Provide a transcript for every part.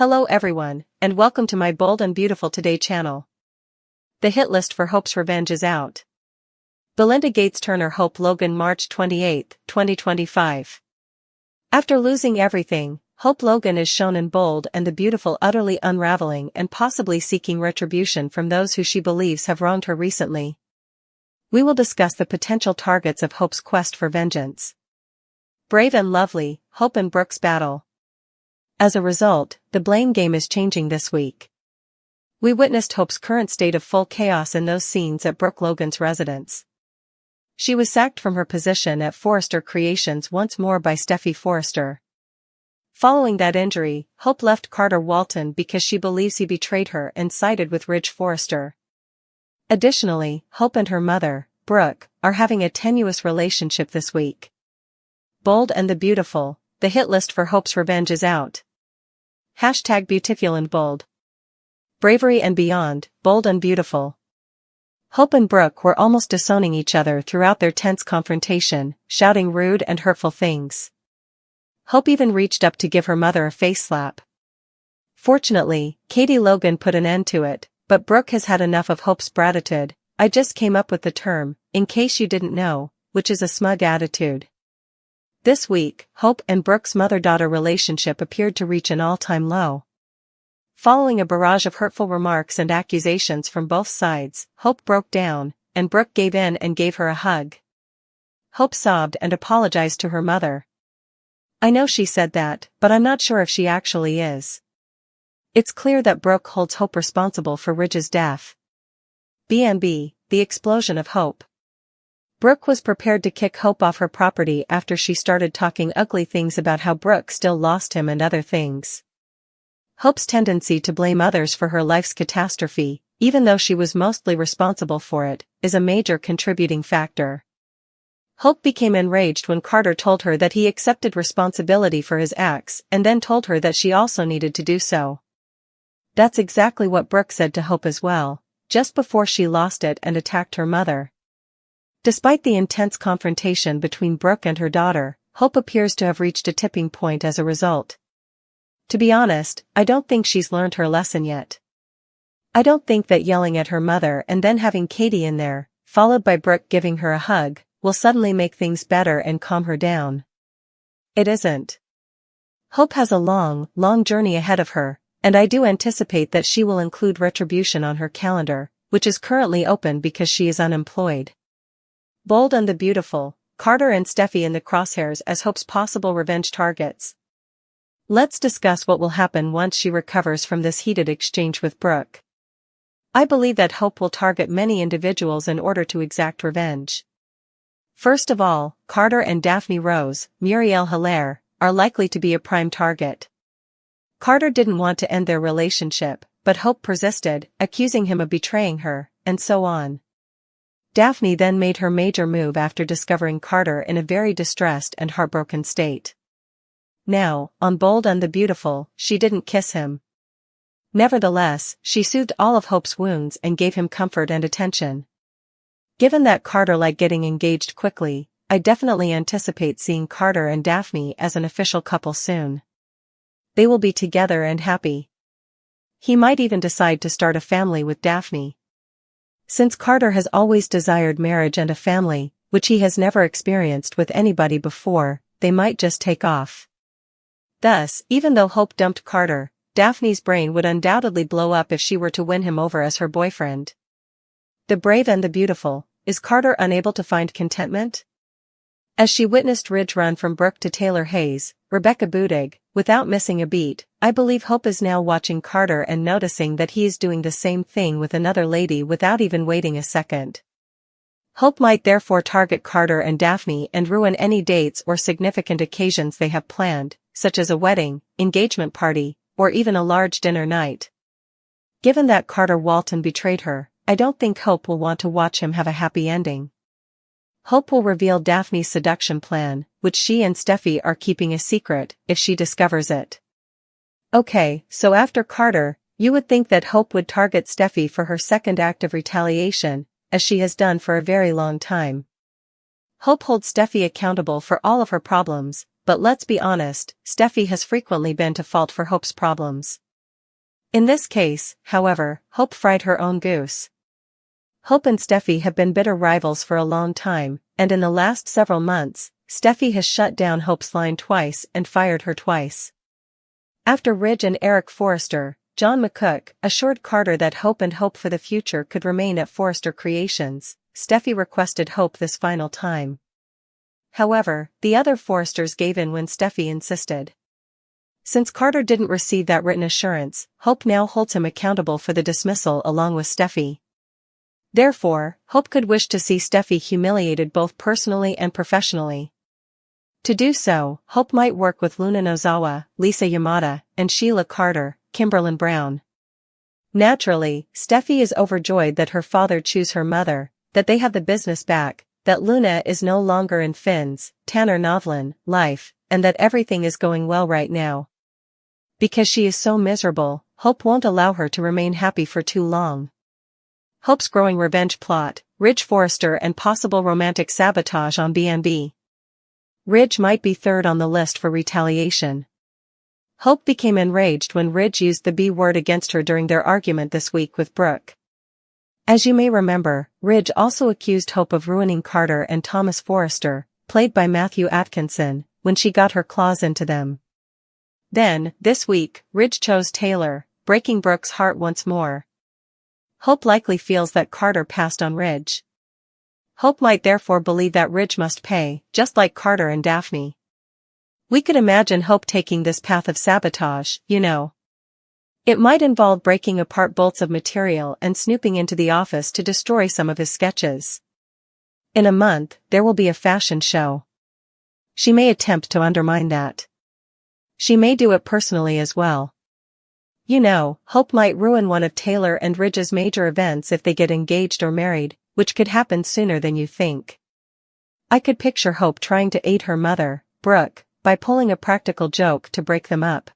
Hello everyone, and welcome to my Bold and Beautiful Today channel. The hit list for Hope's revenge is out. Belinda Gates Turner Hope Logan March 28, 2025. After losing everything, Hope Logan is shown in Bold and the Beautiful utterly unraveling and possibly seeking retribution from those who she believes have wronged her recently. We will discuss the potential targets of Hope's quest for vengeance. Brave and lovely, Hope and Brooke's battle. As a result, the blame game is changing this week. We witnessed Hope's current state of full chaos in those scenes at Brooke Logan's residence. She was sacked from her position at Forrester Creations once more by Steffy Forrester. Following that injury, Hope left Carter Walton because she believes he betrayed her and sided with Ridge Forrester. Additionally, Hope and her mother, Brooke, are having a tenuous relationship this week. Bold and the Beautiful, the hit list for Hope's revenge is out. #Beautiful and Bold. Bravery and beyond, Bold and Beautiful. Hope and Brooke were almost disowning each other throughout their tense confrontation, shouting rude and hurtful things. Hope even reached up to give her mother a face slap. Fortunately, Katie Logan put an end to it, but Brooke has had enough of Hope's bratitude. I just came up with the term, in case you didn't know, which is a smug attitude. This week, Hope and Brooke's mother-daughter relationship appeared to reach an all-time low. Following a barrage of hurtful remarks and accusations from both sides, Hope broke down, and Brooke gave in and gave her a hug. Hope sobbed and apologized to her mother. "I know she said that, but I'm not sure if she actually is." It's clear that Brooke holds Hope responsible for Ridge's death. B&B, the explosion of Hope. Brooke was prepared to kick Hope off her property after she started talking ugly things about how Brooke still lost him and other things. Hope's tendency to blame others for her life's catastrophe, even though she was mostly responsible for it, is a major contributing factor. Hope became enraged when Carter told her that he accepted responsibility for his acts and then told her that she also needed to do so. That's exactly what Brooke said to Hope as well, just before she lost it and attacked her mother. Despite the intense confrontation between Brooke and her daughter, Hope appears to have reached a tipping point as a result. To be honest, I don't think she's learned her lesson yet. I don't think that yelling at her mother and then having Katie in there, followed by Brooke giving her a hug, will suddenly make things better and calm her down. It isn't. Hope has a long journey ahead of her, and I do anticipate that she will include retribution on her calendar, which is currently open because she is unemployed. Bold and the Beautiful, Carter and Steffy in the crosshairs as Hope's possible revenge targets. Let's discuss what will happen once she recovers from this heated exchange with Brooke. I believe that Hope will target many individuals in order to exact revenge. First of all, Carter and Daphne Rose, Muriel Hilaire, are likely to be a prime target. Carter didn't want to end their relationship, but Hope persisted, accusing him of betraying her, and so on. Daphne then made her major move after discovering Carter in a very distressed and heartbroken state. Now, on Bold and the Beautiful, she didn't kiss him. Nevertheless, she soothed all of Hope's wounds and gave him comfort and attention. Given that Carter liked getting engaged quickly, I definitely anticipate seeing Carter and Daphne as an official couple soon. They will be together and happy. He might even decide to start a family with Daphne. Since Carter has always desired marriage and a family, which he has never experienced with anybody before, they might just take off. Thus, even though Hope dumped Carter, Daphne's brain would undoubtedly blow up if she were to win him over as her boyfriend. The Brave and the Beautiful, is Carter unable to find contentment? As she witnessed Ridge run from Brooke to Taylor Hayes, Rebecca Budig, without missing a beat, I believe Hope is now watching Carter and noticing that he is doing the same thing with another lady without even waiting a second. Hope might therefore target Carter and Daphne and ruin any dates or significant occasions they have planned, such as a wedding, engagement party, or even a large dinner night. Given that Carter Walton betrayed her, I don't think Hope will want to watch him have a happy ending. Hope will reveal Daphne's seduction plan, which she and Steffy are keeping a secret, if she discovers it. Okay, so after Carter, you would think that Hope would target Steffy for her second act of retaliation, as she has done for a very long time. Hope holds Steffy accountable for all of her problems, but let's be honest, Steffy has frequently been to fault for Hope's problems. In this case, however, Hope fried her own goose. Hope and Steffy have been bitter rivals for a long time, and in the last several months, Steffy has shut down Hope's line twice and fired her twice. After Ridge and Eric Forrester, John McCook assured Carter that Hope and Hope for the future could remain at Forrester Creations. Steffy requested Hope this final time. However, the other Forresters gave in when Steffy insisted. Since Carter didn't receive that written assurance, Hope now holds him accountable for the dismissal along with Steffy. Therefore, Hope could wish to see Steffy humiliated both personally and professionally. To do so, Hope might work with Luna Nozawa, Lisa Yamada, and Sheila Carter, Kimberlyn Brown. Naturally, Steffy is overjoyed that her father chose her mother, that they have the business back, that Luna is no longer in Finn's, Tanner Novlin, life, and that everything is going well right now. Because she is so miserable, Hope won't allow her to remain happy for too long. Hope's growing revenge plot, Ridge Forrester and possible romantic sabotage on BNB. Ridge might be third on the list for retaliation. Hope became enraged when Ridge used the B word against her during their argument this week with Brooke. As you may remember, Ridge also accused Hope of ruining Carter and Thomas Forrester, played by Matthew Atkinson, when she got her claws into them. Then, this week, Ridge chose Taylor, breaking Brooke's heart once more. Hope likely feels that Carter passed on Ridge. Hope might therefore believe that Ridge must pay, just like Carter and Daphne. We could imagine Hope taking this path of sabotage, you know. It might involve breaking apart bolts of material and snooping into the office to destroy some of his sketches. In a month, there will be a fashion show. She may attempt to undermine that. She may do it personally as well. You know, Hope might ruin one of Taylor and Ridge's major events if they get engaged or married, which could happen sooner than you think. I could picture Hope trying to aid her mother, Brooke, by pulling a practical joke to break them up.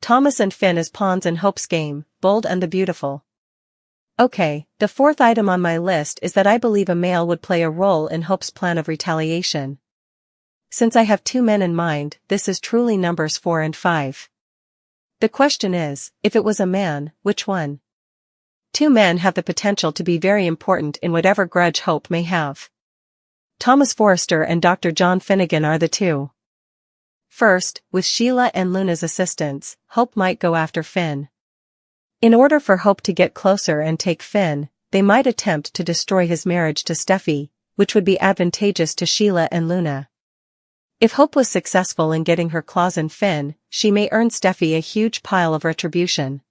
Thomas and Finn as pawns in Hope's game, Bold and the Beautiful. Okay, the fourth item on my list is that I believe a male would play a role in Hope's plan of retaliation. Since I have two men in mind, this is truly numbers 4 and 5. The question is, if it was a man, which one? Two men have the potential to be very important in whatever grudge Hope may have. Thomas Forrester and Dr. John Finnegan are the two. First, with Sheila and Luna's assistance, Hope might go after Finn. In order for Hope to get closer and take Finn, they might attempt to destroy his marriage to Steffy, which would be advantageous to Sheila and Luna. If Hope was successful in getting her claws in Finn, she may earn Steffy a huge pile of retribution.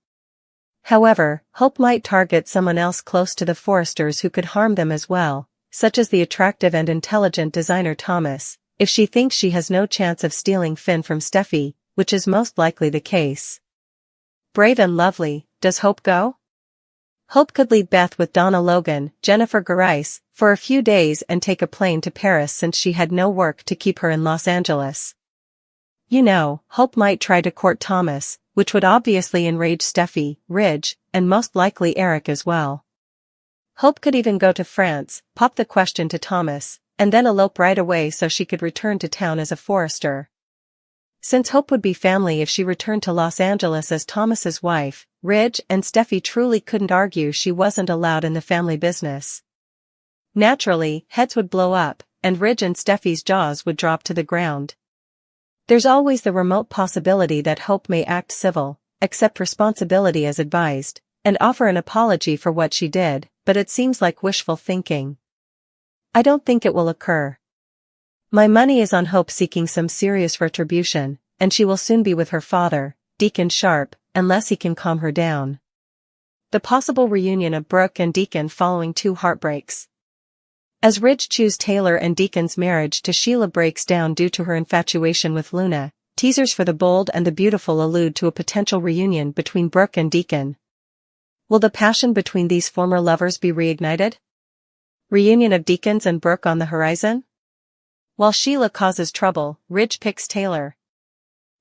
However, Hope might target someone else close to the Forresters who could harm them as well, such as the attractive and intelligent designer Thomas, if she thinks she has no chance of stealing Finn from Steffy, which is most likely the case. Brave and lovely, does Hope go? Hope could leave Beth with Donna Logan, Jennifer Garais, for a few days and take a plane to Paris since she had no work to keep her in Los Angeles. You know, Hope might try to court Thomas, which would obviously enrage Steffy, Ridge, and most likely Eric as well. Hope could even go to France, pop the question to Thomas, and then elope right away so she could return to town as a Forrester. Since Hope would be family if she returned to Los Angeles as Thomas's wife, Ridge and Steffy truly couldn't argue she wasn't allowed in the family business. Naturally, heads would blow up, and Ridge and Steffy's jaws would drop to the ground. There's always the remote possibility that Hope may act civil, accept responsibility as advised, and offer an apology for what she did, but it seems like wishful thinking. I don't think it will occur. My money is on Hope seeking some serious retribution, and she will soon be with her father, Deacon Sharp, unless he can calm her down. The possible reunion of Brooke and Deacon following 2 heartbreaks. As Ridge chooses Taylor and Deacon's marriage to Sheila breaks down due to her infatuation with Luna, teasers for The Bold and the Beautiful allude to a potential reunion between Brooke and Deacon. Will the passion between these former lovers be reignited? Reunion of Deacons and Brooke on the horizon? While Sheila causes trouble, Ridge picks Taylor.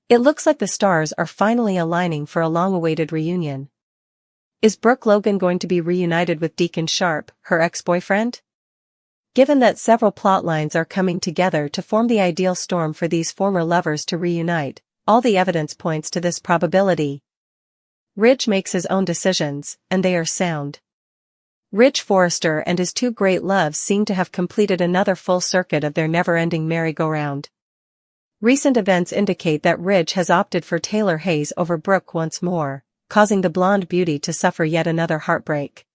It looks like the stars are finally aligning for a long-awaited reunion. Is Brooke Logan going to be reunited with Deacon Sharp, her ex-boyfriend? Given that several plotlines are coming together to form the ideal storm for these former lovers to reunite, all the evidence points to this probability. Ridge makes his own decisions, and they are sound. Ridge Forrester and his two great loves seem to have completed another full circuit of their never-ending merry-go-round. Recent events indicate that Ridge has opted for Taylor Hayes over Brooke once more, causing the blonde beauty to suffer yet another heartbreak.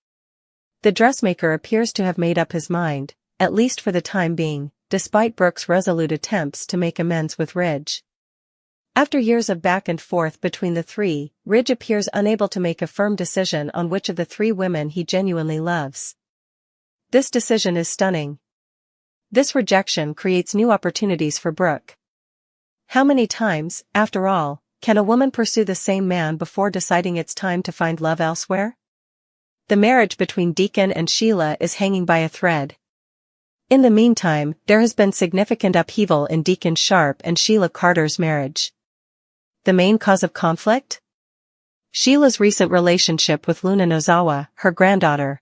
The dressmaker appears to have made up his mind, at least for the time being, despite Brooke's resolute attempts to make amends with Ridge. After years of back and forth between the three, Ridge appears unable to make a firm decision on which of the three women he genuinely loves. This decision is stunning. This rejection creates new opportunities for Brooke. How many times, after all, can a woman pursue the same man before deciding it's time to find love elsewhere? The marriage between Deacon and Sheila is hanging by a thread. In the meantime, there has been significant upheaval in Deacon Sharp and Sheila Carter's marriage. The main cause of conflict? Sheila's recent relationship with Luna Nozawa, her granddaughter.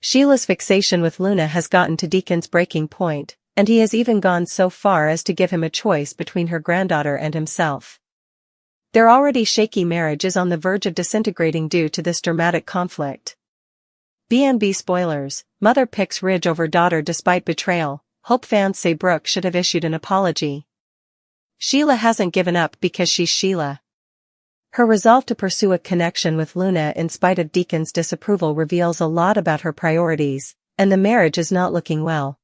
Sheila's fixation with Luna has gotten to Deacon's breaking point, and he has even gone so far as to give him a choice between her granddaughter and himself. Their already shaky marriage is on the verge of disintegrating due to this dramatic conflict. B&B spoilers, mother picks Ridge over daughter despite betrayal. Hope fans say Brooke should have issued an apology. Sheila hasn't given up because she's Sheila. Her resolve to pursue a connection with Luna in spite of Deacon's disapproval reveals a lot about her priorities, and the marriage is not looking well.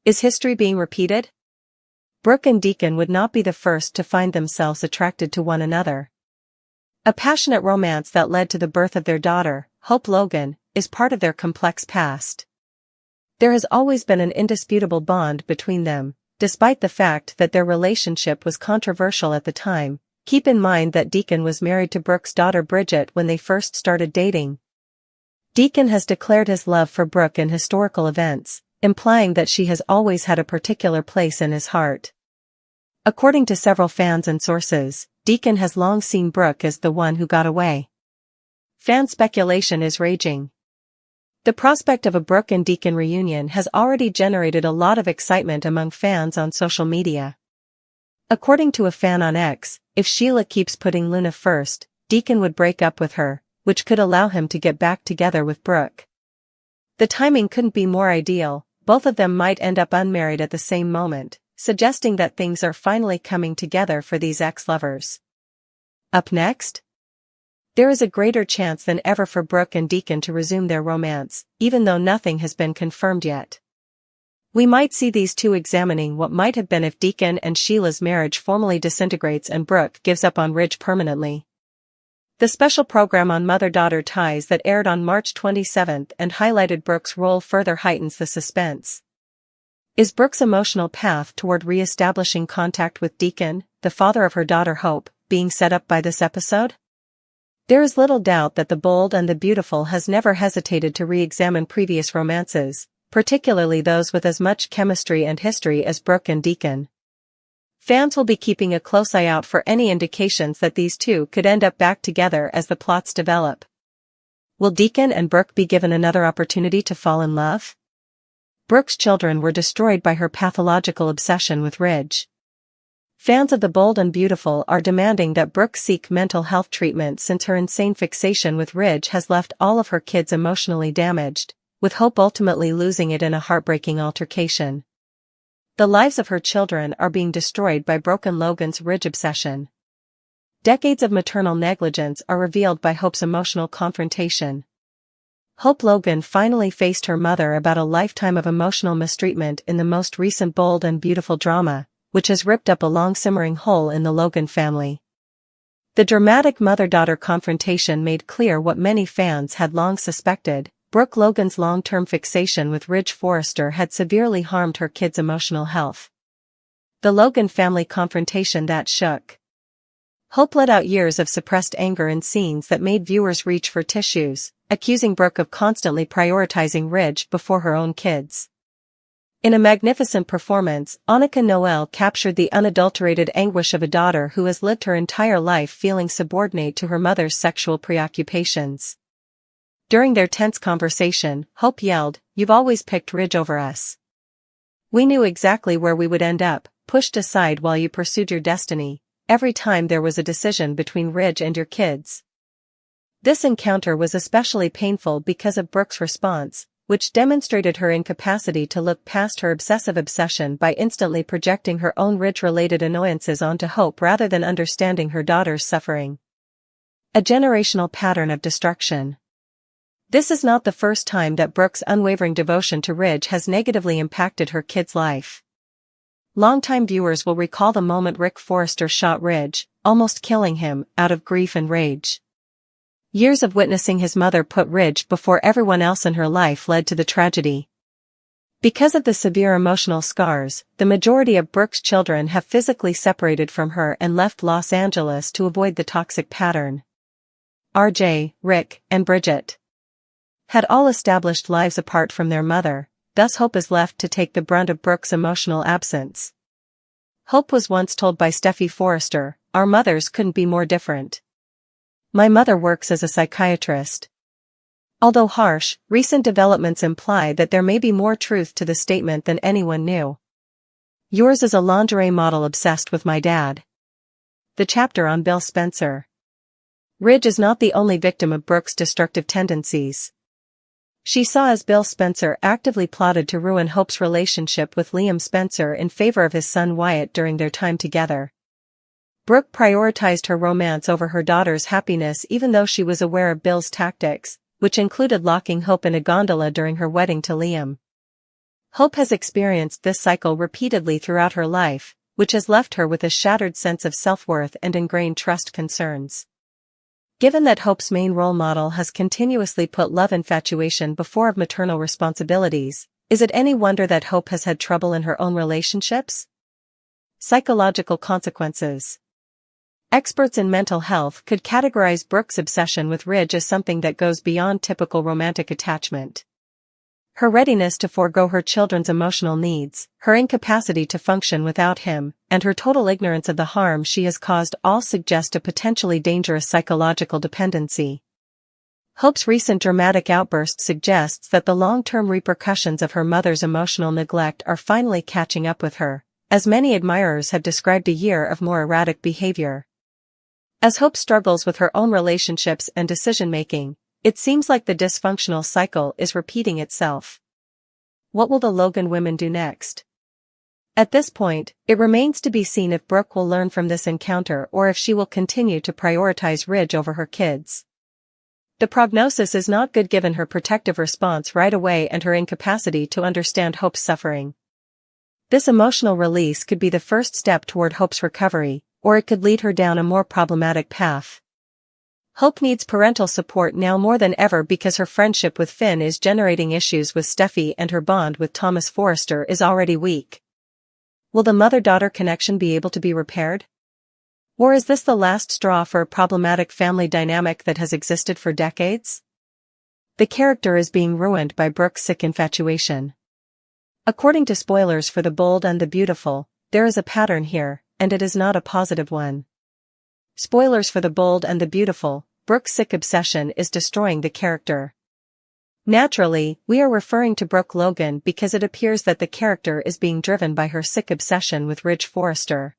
Is history being repeated? Brooke and Deacon would not be the first to find themselves attracted to one another. A passionate romance that led to the birth of their daughter, Hope Logan, is part of their complex past. There has always been an indisputable bond between them, despite the fact that their relationship was controversial at the time. Keep in mind that Deacon was married to Brooke's daughter Bridget when they first started dating. Deacon has declared his love for Brooke in historical events, implying that she has always had a particular place in his heart. According to several fans and sources, Deacon has long seen Brooke as the one who got away. Fan speculation is raging. The prospect of a Brooke and Deacon reunion has already generated a lot of excitement among fans on social media. According to a fan on X, if Sheila keeps putting Luna first, Deacon would break up with her, which could allow him to get back together with Brooke. The timing couldn't be more ideal. Both of them might end up unmarried at the same moment, suggesting that things are finally coming together for these ex-lovers. Up next? There is a greater chance than ever for Brooke and Deacon to resume their romance, even though nothing has been confirmed yet. We might see these two examining what might have been if Deacon and Sheila's marriage formally disintegrates and Brooke gives up on Ridge permanently. The special program on mother-daughter ties that aired on March 27 and highlighted Brooke's role further heightens the suspense. Is Brooke's emotional path toward re-establishing contact with Deacon, the father of her daughter Hope, being set up by this episode? There is little doubt that the bold and the beautiful has never hesitated to re-examine previous romances, particularly those with as much chemistry and history as Brooke and Deacon. Fans will be keeping a close eye out for any indications that these two could end up back together as the plots develop. Will Deacon and Brooke be given another opportunity to fall in love? Brooke's children were destroyed by her pathological obsession with Ridge. Fans of The Bold and Beautiful are demanding that Brooke seek mental health treatment since her insane fixation with Ridge has left all of her kids emotionally damaged, with Hope ultimately losing it in a heartbreaking altercation. The lives of her children are being destroyed by Broken Logan's Ridge obsession. Decades of maternal negligence are revealed by Hope's emotional confrontation. Hope Logan finally faced her mother about a lifetime of emotional mistreatment in the most recent Bold and Beautiful drama, which has ripped up a long-simmering hole in the Logan family. The dramatic mother-daughter confrontation made clear what many fans had long suspected. Brooke Logan's long-term fixation with Ridge Forrester had severely harmed her kids' emotional health. The Logan family confrontation that shook. Hope let out years of suppressed anger in scenes that made viewers reach for tissues, accusing Brooke of constantly prioritizing Ridge before her own kids. In a magnificent performance, Annika Noel captured the unadulterated anguish of a daughter who has lived her entire life feeling subordinate to her mother's sexual preoccupations. During their tense conversation, Hope yelled, "You've always picked Ridge over us. We knew exactly where we would end up, pushed aside while you pursued your destiny, every time there was a decision between Ridge and your kids." This encounter was especially painful because of Brooke's response, which demonstrated her incapacity to look past her obsessive obsession by instantly projecting her own Ridge-related annoyances onto Hope rather than understanding her daughter's suffering. A generational pattern of destruction. This is not the first time that Brooke's unwavering devotion to Ridge has negatively impacted her kid's life. Longtime viewers will recall the moment Rick Forrester shot Ridge, almost killing him, out of grief and rage. Years of witnessing his mother put Ridge before everyone else in her life led to the tragedy. Because of the severe emotional scars, the majority of Brooke's children have physically separated from her and left Los Angeles to avoid the toxic pattern. RJ, Rick, and Bridget had all established lives apart from their mother, thus Hope is left to take the brunt of Brooke's emotional absence. Hope was once told by Steffy Forrester, "Our mothers couldn't be more different. My mother works as a psychiatrist." Although harsh, recent developments imply that there may be more truth to the statement than anyone knew. Yours is a lingerie model obsessed with my dad. The chapter on Bill Spencer. Ridge is not the only victim of Brooke's destructive tendencies. She saw as Bill Spencer actively plotted to ruin Hope's relationship with Liam Spencer in favor of his son Wyatt during their time together. Brooke prioritized her romance over her daughter's happiness even though she was aware of Bill's tactics, which included locking Hope in a gondola during her wedding to Liam. Hope has experienced this cycle repeatedly throughout her life, which has left her with a shattered sense of self-worth and ingrained trust concerns. Given that Hope's main role model has continuously put love infatuation before of maternal responsibilities, is it any wonder that Hope has had trouble in her own relationships? Psychological consequences. Experts in mental health could categorize Brooke's obsession with Ridge as something that goes beyond typical romantic attachment. Her readiness to forego her children's emotional needs, her incapacity to function without him, and her total ignorance of the harm she has caused all suggest a potentially dangerous psychological dependency. Hope's recent dramatic outburst suggests that the long-term repercussions of her mother's emotional neglect are finally catching up with her, as many admirers have described a year of more erratic behavior. As Hope struggles with her own relationships and decision-making, it seems like the dysfunctional cycle is repeating itself. What will the Logan women do next? At this point, it remains to be seen if Brooke will learn from this encounter or if she will continue to prioritize Ridge over her kids. The prognosis is not good given her protective response right away and her incapacity to understand Hope's suffering. This emotional release could be the first step toward Hope's recovery, or it could lead her down a more problematic path. Hope needs parental support now more than ever because her friendship with Finn is generating issues with Steffy and her bond with Thomas Forrester is already weak. Will the mother-daughter connection be able to be repaired? Or is this the last straw for a problematic family dynamic that has existed for decades? The character is being ruined by Brooke's sick infatuation. According to spoilers for The Bold and the Beautiful, there is a pattern here, and it is not a positive one. Spoilers for The Bold and the Beautiful, Brooke's sick obsession is destroying the character. Naturally, we are referring to Brooke Logan because it appears that the character is being driven by her sick obsession with Ridge Forrester.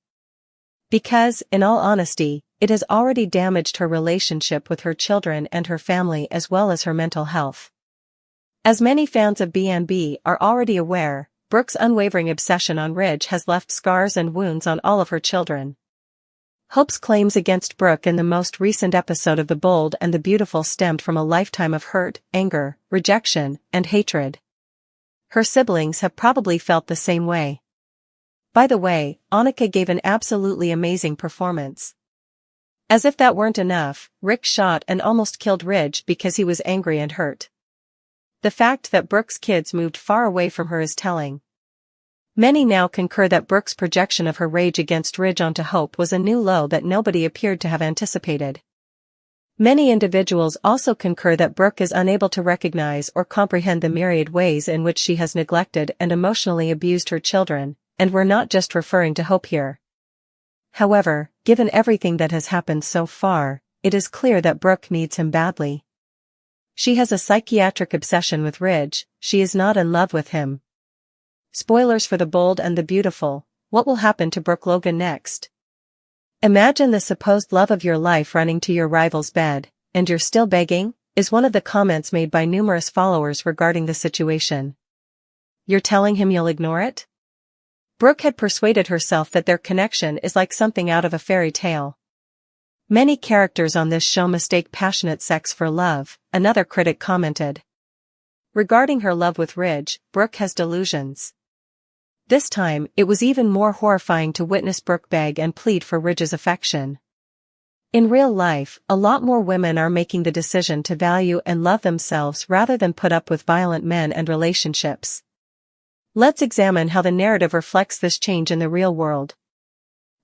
Because, in all honesty, it has already damaged her relationship with her children and her family as well as her mental health. As many fans of B&B are already aware, Brooke's unwavering obsession on Ridge has left scars and wounds on all of her children. Hope's claims against Brooke in the most recent episode of The Bold and the Beautiful stemmed from a lifetime of hurt, anger, rejection, and hatred. Her siblings have probably felt the same way. By the way, Annika gave an absolutely amazing performance. As if that weren't enough, Rick shot and almost killed Ridge because he was angry and hurt. The fact that Brooke's kids moved far away from her is telling. Many now concur that Brooke's projection of her rage against Ridge onto Hope was a new low that nobody appeared to have anticipated. Many individuals also concur that Brooke is unable to recognize or comprehend the myriad ways in which she has neglected and emotionally abused her children, and we're not just referring to Hope here. However, given everything that has happened so far, it is clear that Brooke needs him badly. She has a psychiatric obsession with Ridge, she is not in love with him. Spoilers for The Bold and the Beautiful, what will happen to Brooke Logan next? Imagine the supposed love of your life running to your rival's bed, and you're still begging?" is one of the comments made by numerous followers regarding the situation. "You're telling him you'll ignore it?" Brooke had persuaded herself that their connection is like something out of a fairy tale. "Many characters on this show mistake passionate sex for love," another critic commented. Regarding her love with Ridge, Brooke has delusions. This time, it was even more horrifying to witness Brooke beg and plead for Ridge's affection. In real life, a lot more women are making the decision to value and love themselves rather than put up with violent men and relationships. Let's examine how the narrative reflects this change in the real world.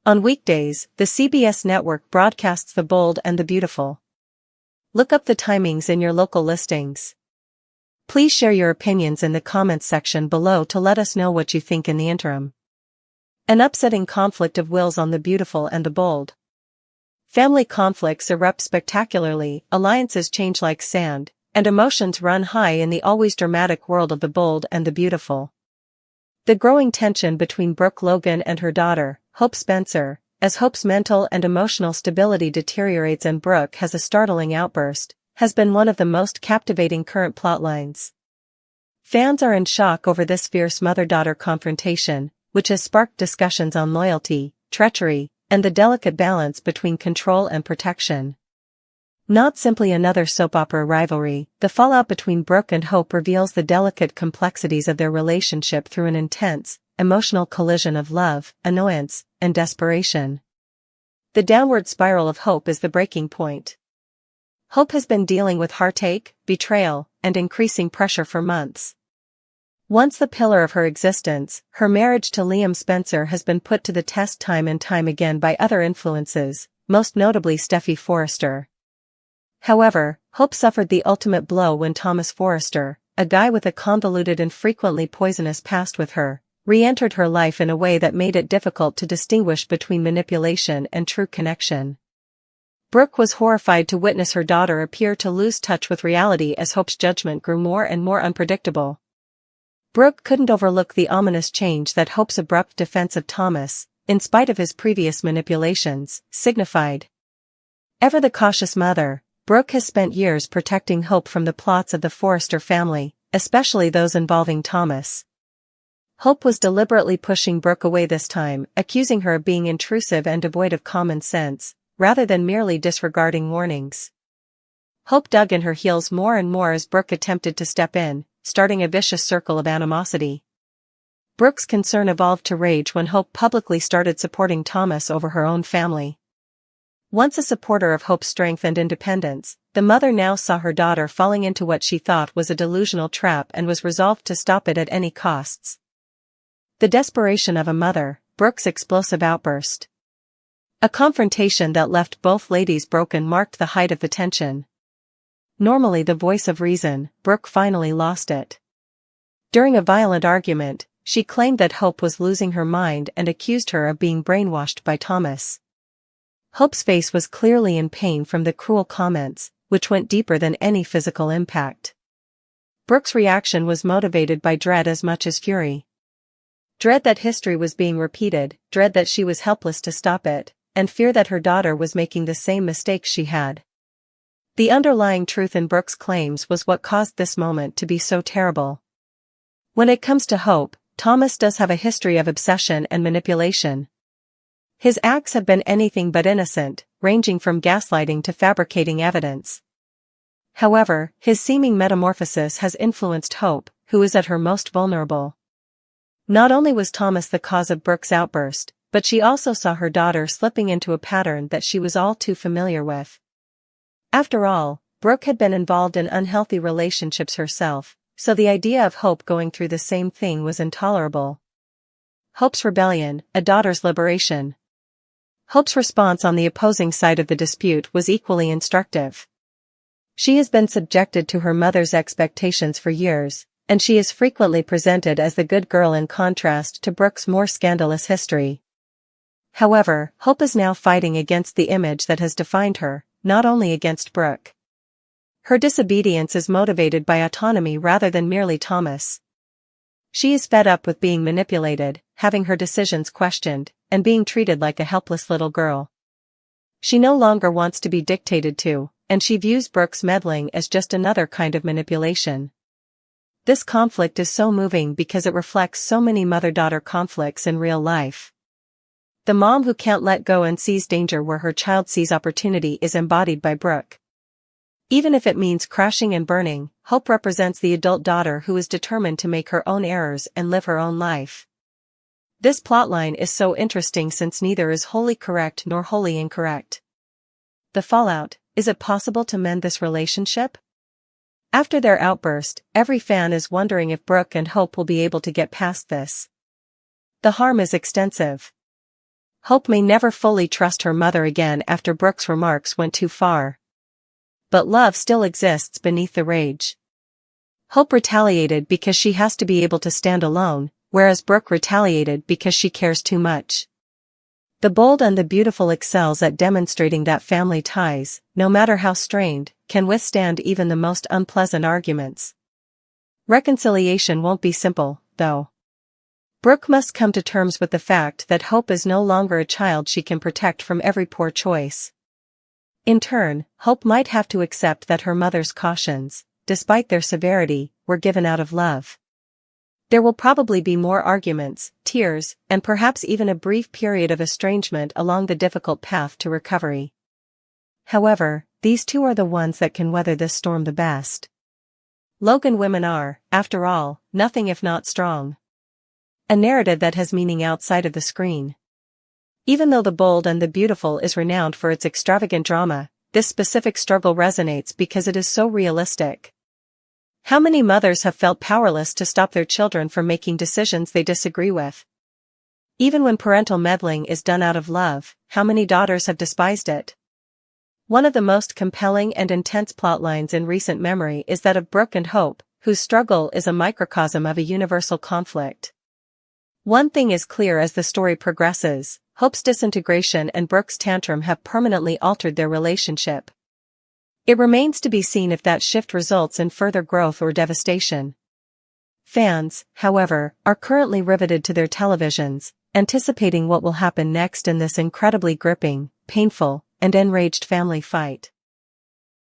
On weekdays, the CBS network broadcasts The Bold and the Beautiful. Look up the timings in your local listings. Please share your opinions in the comments section below to let us know what you think in the interim. An upsetting conflict of wills on The Beautiful and the Bold. Family conflicts erupt spectacularly, alliances change like sand, and emotions run high in the always dramatic world of The Bold and the Beautiful. The growing tension between Brooke Logan and her daughter, Hope Spencer, as Hope's mental and emotional stability deteriorates and Brooke has a startling outburst, has been one of the most captivating current plotlines. Fans are in shock over this fierce mother-daughter confrontation, which has sparked discussions on loyalty, treachery, and the delicate balance between control and protection. Not simply another soap opera rivalry, the fallout between Brooke and Hope reveals the delicate complexities of their relationship through an intense, emotional collision of love, annoyance, and desperation. The downward spiral of Hope is the breaking point. Hope has been dealing with heartache, betrayal, and increasing pressure for months. Once the pillar of her existence, her marriage to Liam Spencer has been put to the test time and time again by other influences, most notably Steffy Forrester. However, Hope suffered the ultimate blow when Thomas Forrester, a guy with a convoluted and frequently poisonous past with her, re-entered her life in a way that made it difficult to distinguish between manipulation and true connection. Brooke was horrified to witness her daughter appear to lose touch with reality as Hope's judgment grew more and more unpredictable. Brooke couldn't overlook the ominous change that Hope's abrupt defense of Thomas, in spite of his previous manipulations, signified. Ever the cautious mother, Brooke has spent years protecting Hope from the plots of the Forrester family, especially those involving Thomas. Hope was deliberately pushing Brooke away this time, accusing her of being intrusive and devoid of common sense, rather than merely disregarding warnings. Hope dug in her heels more and more as Brooke attempted to step in, starting a vicious circle of animosity. Brooke's concern evolved to rage when Hope publicly started supporting Thomas over her own family. Once a supporter of Hope's strength and independence, the mother now saw her daughter falling into what she thought was a delusional trap and was resolved to stop it at any costs. The desperation of a mother, Brooke's explosive outburst. A confrontation that left both ladies broken marked the height of the tension. Normally the voice of reason, Brooke finally lost it. During a violent argument, she claimed that Hope was losing her mind and accused her of being brainwashed by Thomas. Hope's face was clearly in pain from the cruel comments, which went deeper than any physical impact. Brooke's reaction was motivated by dread as much as fury. Dread that history was being repeated, dread that she was helpless to stop it, and fear that her daughter was making the same mistakes she had. The underlying truth in Brooke's claims was what caused this moment to be so terrible. When it comes to Hope, Thomas does have a history of obsession and manipulation. His acts have been anything but innocent, ranging from gaslighting to fabricating evidence. However, his seeming metamorphosis has influenced Hope, who is at her most vulnerable. Not only was Thomas the cause of Brooke's outburst, but she also saw her daughter slipping into a pattern that she was all too familiar with. After all, Brooke had been involved in unhealthy relationships herself, so the idea of Hope going through the same thing was intolerable. Hope's rebellion, a daughter's liberation. Hope's response on the opposing side of the dispute was equally instructive. She has been subjected to her mother's expectations for years, and she is frequently presented as the good girl in contrast to Brooke's more scandalous history. However, Hope is now fighting against the image that has defined her, not only against Brooke. Her disobedience is motivated by autonomy rather than merely Thomas. She is fed up with being manipulated, having her decisions questioned, and being treated like a helpless little girl. She no longer wants to be dictated to, and she views Brooke's meddling as just another kind of manipulation. This conflict is so moving because it reflects so many mother-daughter conflicts in real life. The mom who can't let go and sees danger where her child sees opportunity is embodied by Brooke. Even if it means crashing and burning, Hope represents the adult daughter who is determined to make her own errors and live her own life. This plotline is so interesting since neither is wholly correct nor wholly incorrect. The fallout: is it possible to mend this relationship? After their outburst, every fan is wondering if Brooke and Hope will be able to get past this. The harm is extensive. Hope may never fully trust her mother again after Brooke's remarks went too far. But love still exists beneath the rage. Hope retaliated because she has to be able to stand alone, whereas Brooke retaliated because she cares too much. The Bold and the Beautiful excels at demonstrating that family ties, no matter how strained, can withstand even the most unpleasant arguments. Reconciliation won't be simple, though. Brooke must come to terms with the fact that Hope is no longer a child she can protect from every poor choice. In turn, Hope might have to accept that her mother's cautions, despite their severity, were given out of love. There will probably be more arguments, tears, and perhaps even a brief period of estrangement along the difficult path to recovery. However, these two are the ones that can weather this storm the best. Logan women are, after all, nothing if not strong. A narrative that has meaning outside of the screen. Even though The Bold and the Beautiful is renowned for its extravagant drama, this specific struggle resonates because it is so realistic. How many mothers have felt powerless to stop their children from making decisions they disagree with? Even when parental meddling is done out of love, how many daughters have despised it? One of the most compelling and intense plotlines in recent memory is that of Brooke and Hope, whose struggle is a microcosm of a universal conflict. One thing is clear as the story progresses: Hope's disintegration and Brooke's tantrum have permanently altered their relationship. It remains to be seen if that shift results in further growth or devastation. Fans, however, are currently riveted to their televisions, anticipating what will happen next in this incredibly gripping, painful, and enraged family fight.